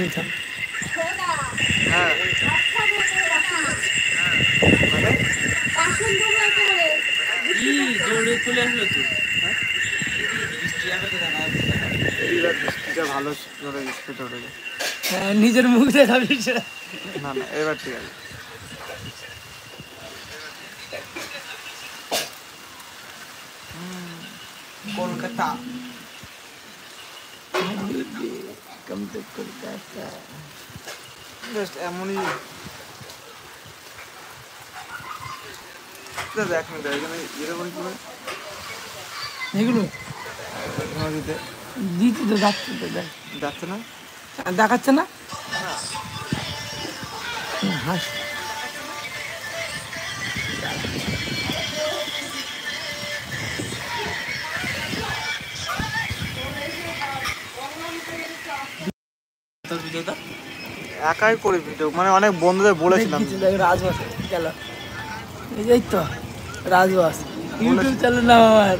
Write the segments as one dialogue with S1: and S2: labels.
S1: নিতাম।
S2: হ্যাঁ
S3: চলে আসলো তো।
S2: এইবার বৃষ্টিটা ভালো করে স্পিড উঠে যায়।
S1: হ্যাঁ নিজের মুখ দেখাবি সেটা।
S2: না না এবার ঠিক আছে।
S3: কলকাতা
S1: কলকাতা
S2: জাস্ট এমনই দেখ না এখানে এরকম করে
S1: এগুলো
S2: নদীতে
S1: দিচ্ছি তো, যাচ্ছে তো, দেখ
S2: যাচ্ছে না,
S1: দেখাচ্ছে না। হাস
S3: তোর ভিডিওটা
S2: একাই করে ভিডিও, মানে অনেক বন্ধুদের বলেছিলাম।
S1: রাজবাস গেল, এই তো রাজবাস ইউটিউব চ্যানেল নাম আমার।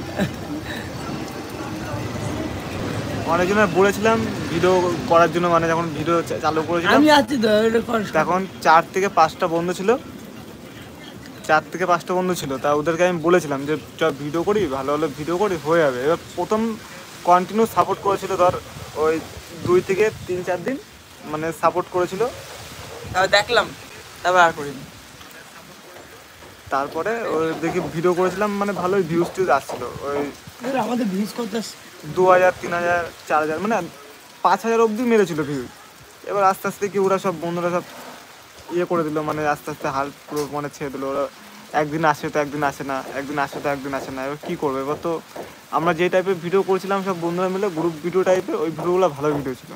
S2: অনেকজনের বলেছিলাম ভিডিও করার জন্য, মানে যখন ভিডিও চালু করেছিলাম
S1: আমি আছি তো,
S2: তখন 4 থেকে 5টা বন্ধু ছিল, 4 থেকে 5টা বন্ধু ছিল। তা ওদেরকে আমি বলেছিলাম যে চ ভিডিও করি, ভালো ভালো ভিডিও করি, হয়ে যাবে। এবার প্রথম কন্টিনিউ সাপোর্ট করেছিল, ধর ওই 2 থেকে 3-4 দিন মানে সাপোর্ট করেছিল।
S3: তারপর দেখলাম, তারপর আর করিনি।
S2: তারপরে ওই দেখি ভিডিও করেছিলাম, মানে ভালোই ভিউজ টিউজ আসছিল। ওই
S1: আমাদের ভিউজ করতে
S2: 2000, 3000, 4000, মানে 5000 অবধি মেরেছিল ভিউজ। এবার আস্তে আস্তে কি ওরা সব বন্ধুরা সব ইয়ে করে দিল, মানে আস্তে আস্তে হাল পুরো মানে ছেড়ে দিল। ওরা একদিন আসে তো একদিন আসে না, একদিন আসে তো একদিন আসে না। এবার কী করবে? এবার তো আমরা যে টাইপের ভিডিও করেছিলাম সব বন্ধুরা মিলে, গ্রুপ ভিডিও টাইপের, ওই ভিডিওগুলো ভালো ভিডিও ছিল।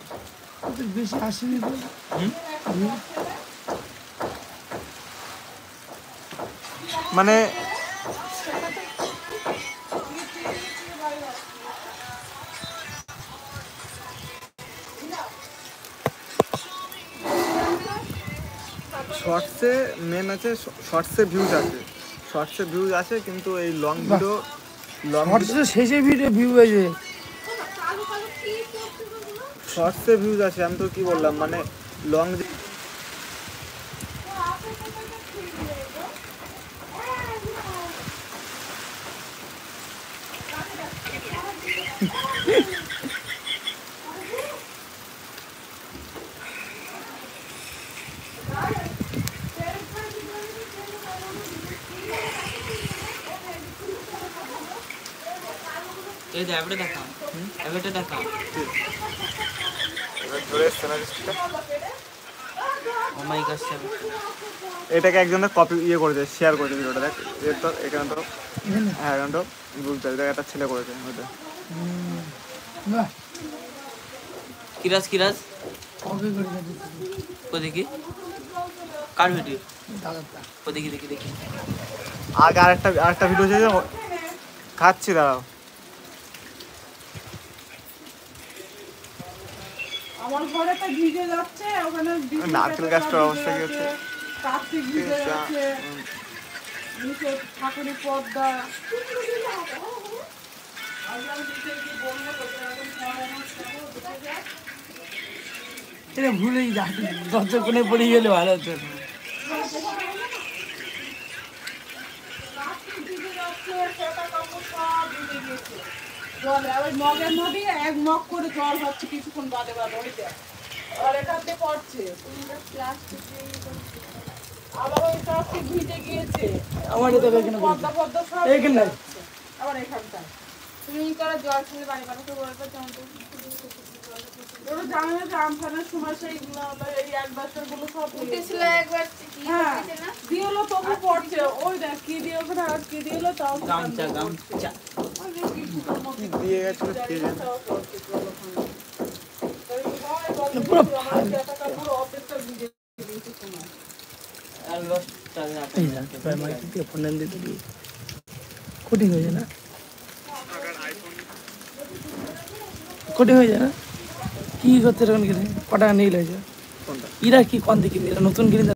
S1: বেশি আসেনি তো।
S2: মানে শর্টসে মেন আছে, শর্টসে ভিউজ আছে, শর্টসে ভিউজ আছে, কিন্তু এই লং ভিডিও
S1: শেষে ভিডিও ভিউ হয়েছে।
S2: শর্টসে ভিউজ আছে, আমি তো কি বললাম, মানে লং
S3: এই যে অ্যাপটা দেখা, অ্যাপটা দেখা। ও মাই গড,
S2: এটাকে একজনের কপি ইয়ে করেছে, শেয়ার করেছে ভিডিওটা। দেখ তো এখানে তো, হ্যাঁ এখানে তো বুঝতে পারছি, একটা ছেলে করেছে ওইটা।
S3: কিরাজ কিরাজ ও দেখি কার ভিডিও, ও দেখি দেখি দেখি।
S2: আগে আরেকটা ভিডিও আছে, খাচ্ছি, দাঁড়াও।
S4: আমার ঘরে তো ভিজে যাচ্ছে, ওখানে
S2: নারকেল গাছটার অবস্থা কি হচ্ছে,
S4: কার্তিক ভিজে যাচ্ছে, নিচে ঠাকুরের পর্দা।
S1: এটা ভুলেই যা, দরজা কোণে পড়ে গেলে ভালো হতো।
S4: জল আবার মগের মধ্যে এক মগ করে জল হচ্ছে কিছুক্ষণ বাদে বাদে, ওইটা আর এখানে পড়ছে। আবার ওই প্লাস্টিক ভিজে গিয়েছে,
S1: আমার এটা এখানে
S4: পর্দা পর্দা সব
S1: এইখানে
S4: আবার এখানটা।
S5: তুমি করে জল ছেলে বাড়ি বাড়িতে বলবে যেমন
S4: ওরা জানে না যে আমফানের সময় সেইগুলো এই এক বছরগুলো সব
S5: উঠেছিল একবার কি
S4: হ্যাঁ
S5: হয়েছে না
S4: দিয়েলো তবু পড়ছে। ওই দেখ কি দিয়ে ওখানে আর কি দিয়েলো তাও
S3: গামছা গামছা
S2: দিয়ে গেছিল কে জানে।
S4: পুরো অপেক্ষা ভিজে
S3: আর লসটা
S1: কোটিং হয়েছে না, কোটিং হয়েছে না, কি করতে এখন কিনে কটা নিয়ে হয়েছে?
S2: কোনটা?
S1: ইরা কি কোন দিকে নতুন কিনে